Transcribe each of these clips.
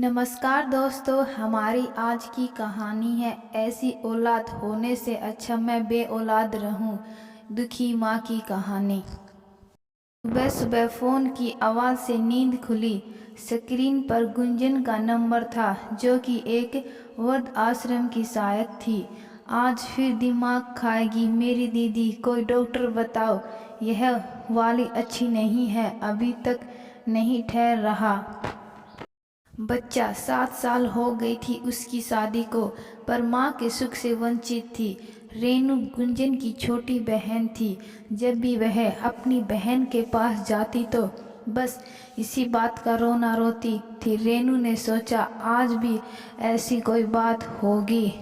नमस्कार दोस्तों, हमारी आज की कहानी है ऐसी औलाद होने से अच्छा मैं बे औलाद रहूं। दुखी माँ की कहानी। सुबह सुबह फ़ोन की आवाज़ से नींद खुली। स्क्रीन पर गुंजन का नंबर था, जो कि एक वृद्ध आश्रम की सहायक थी। आज फिर दिमाग खाएगी मेरी दीदी, कोई डॉक्टर बताओ। यह वाली अच्छी नहीं है, अभी तक नहीं ठहर रहा। बच्चा 7 साल हो गई थी उसकी शादी को, पर माँ के सुख से वंचित थी। रेनू गुंजन की छोटी बहन थी। जब भी वह अपनी बहन के पास जाती तो बस इसी बात का रोना रोती थी। रेनू ने सोचा आज भी ऐसी कोई बात होगी।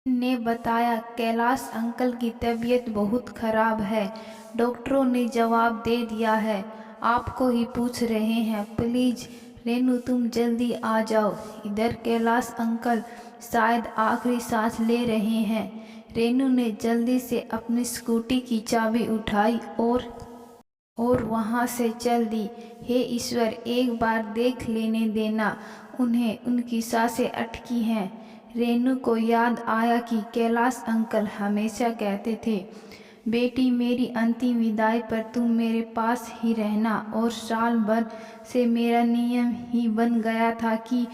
ने बताया कैलाश अंकल की तबीयत बहुत खराब है। डॉक्टरों ने जवाब दे दिया है, आपको ही पूछ रहे हैं। प्लीज रेनू तुम जल्दी आ जाओ इधर, कैलाश अंकल शायद आखिरी सांस ले रहे हैं। रेनू ने जल्दी से अपनी स्कूटी की चाबी उठाई और वहां से चल दी। हे ईश्वर, एक बार देख लेने देना उन्हें, उनकी सांसें अटकी हैं। रेनू को याद आया कि कैलाश अंकल हमेशा कहते थे, बेटी मेरी अंतिम विदाई पर तुम मेरे पास ही रहना। और साल भर से मेरा नियम ही बन गया था कि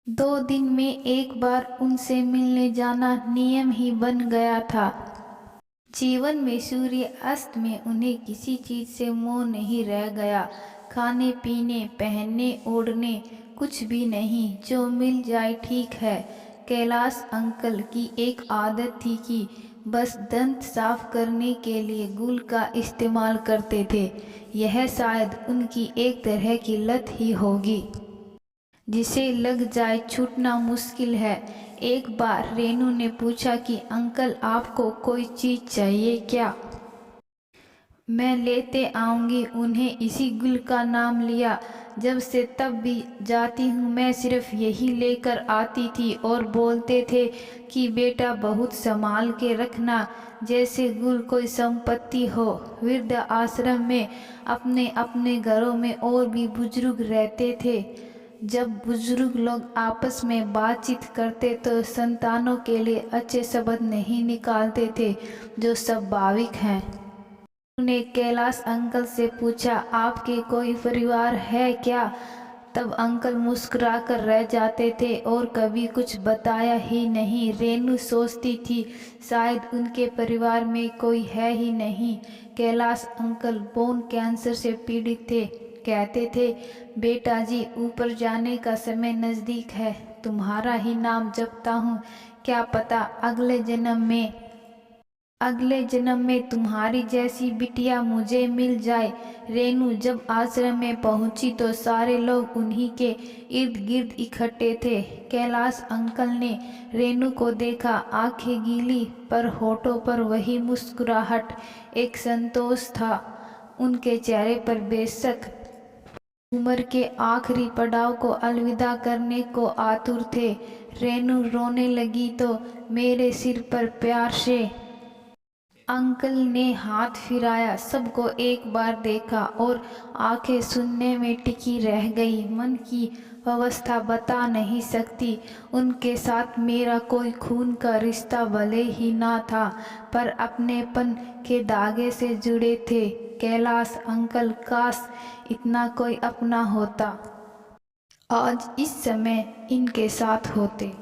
2 दिन में एक बार उनसे मिलने जाना नियम ही बन गया था। जीवन में सूर्य अस्त में उन्हें किसी चीज से मोह नहीं रह गया। खाने पीने पहनने ओढ़ने कुछ भी नहीं, जो मिल जाए ठीक है। कैलाश अंकल की एक आदत थी कि बस दंत साफ करने के लिए गुल का इस्तेमाल करते थे। यह शायद उनकी एक तरह की लत ही होगी, जिसे लग जाए छूटना मुश्किल है। एक बार रेनू ने पूछा कि अंकल आपको कोई चीज़ चाहिए क्या? मैं लेते आऊँगी। उन्हें इसी गुल का नाम लिया। जब से तब भी जाती हूँ मैं सिर्फ यही लेकर आती थी, और बोलते थे कि बेटा बहुत संभाल के रखना, जैसे गुल कोई संपत्ति हो। वृद्ध आश्रम में अपने अपने घरों में और भी बुजुर्ग रहते थे। जब बुजुर्ग लोग आपस में बातचीत करते तो संतानों के लिए अच्छे शब्द नहीं निकालते थे, जो स्वाभाविक हैं। उन्होंने कैलाश अंकल से पूछा, आपके कोई परिवार है क्या? तब अंकल मुस्कुराकर रह जाते थे और कभी कुछ बताया ही नहीं। रेनू सोचती थी शायद उनके परिवार में कोई है ही नहीं। कैलाश अंकल बोन कैंसर से पीड़ित थे। कहते थे, बेटा जी ऊपर जाने का समय नज़दीक है, तुम्हारा ही नाम जपता हूँ। क्या पता अगले जन्म में तुम्हारी जैसी बिटिया मुझे मिल जाए। रेनू जब आश्रम में पहुंची तो सारे लोग उन्हीं के इर्द गिर्द इकट्ठे थे। कैलाश अंकल ने रेनू को देखा, आंखें गीली पर होठों पर वही मुस्कुराहट, एक संतोष था उनके चेहरे पर। बेशक उम्र के आखिरी पड़ाव को अलविदा करने को आतुर थे। रेनू रोने लगी तो मेरे सिर पर प्यार से अंकल ने हाथ फिराया। सबको एक बार देखा और आंखें सुनने में टिकी रह गई। मन की अवस्था बता नहीं सकती। उनके साथ मेरा कोई खून का रिश्ता भले ही ना था, पर अपनेपन के धागे से जुड़े थे। कैलाश अंकल, काश इतना कोई अपना होता, आज इस समय इनके साथ होते।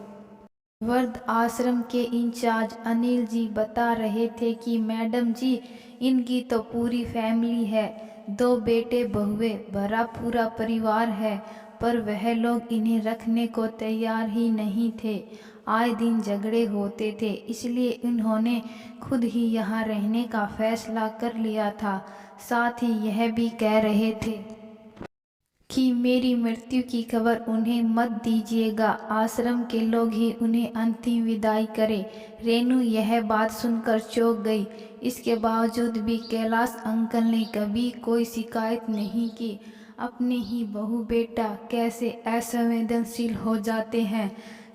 वृद्ध आश्रम के इंचार्ज अनिल जी बता रहे थे कि मैडम जी, इनकी तो पूरी फैमिली है, 2 बेटे बहुएं, भरा पूरा परिवार है, पर वह लोग इन्हें रखने को तैयार ही नहीं थे। आए दिन झगड़े होते थे, इसलिए इन्होंने खुद ही यहाँ रहने का फैसला कर लिया था। साथ ही यह भी कह रहे थे कि मेरी मृत्यु की खबर उन्हें मत दीजिएगा, आश्रम के लोग ही उन्हें अंतिम विदाई करें। रेनू यह बात सुनकर चौंक गई। इसके बावजूद भी कैलाश अंकल ने कभी कोई शिकायत नहीं की। अपने ही बहू बेटा कैसे असंवेदनशील हो जाते हैं,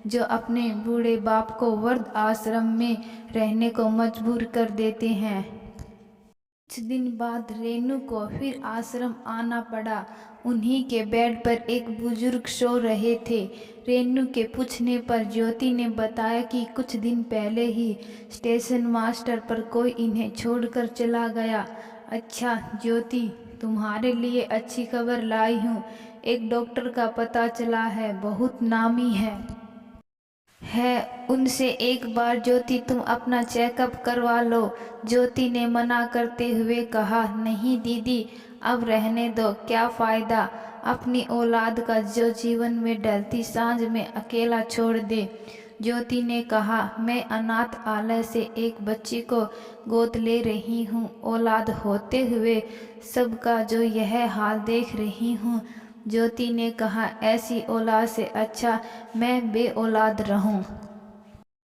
जो अपने बूढ़े बाप को वृद्ध आश्रम में रहने को मजबूर कर देते हैं। कुछ दिन बाद रेनू को फिर आश्रम आना पड़ा। उन्हीं के बेड पर एक बुजुर्ग सो रहे थे। रेनू के पूछने पर ज्योति ने बताया कि कुछ दिन पहले ही स्टेशन मास्टर पर कोई इन्हें छोड़कर चला गया। अच्छा ज्योति, तुम्हारे लिए अच्छी खबर लाई हूँ। एक डॉक्टर का पता चला है, बहुत नामी है उनसे एक बार ज्योति तुम अपना चेकअप करवा लो। ज्योति ने मना करते हुए कहा, नहीं दीदी, अब रहने दो, क्या फ़ायदा अपनी औलाद का जो जीवन में ढलती सांझ में अकेला छोड़ दे। ज्योति ने कहा, मैं अनाथ आलय से एक बच्ची को गोद ले रही हूँ, औलाद होते हुए सबका जो यह हाल देख रही हूँ। ज्योति ने कहा, ऐसी औलाद से अच्छा मैं बे औलाद रहूं।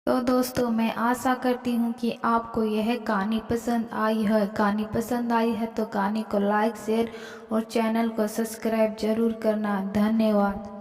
तो दोस्तों, मैं आशा करती हूँ कि आपको यह कहानी पसंद आई है। कहानी पसंद आई है तो कहानी को लाइक, शेयर और चैनल को सब्सक्राइब जरूर करना। धन्यवाद।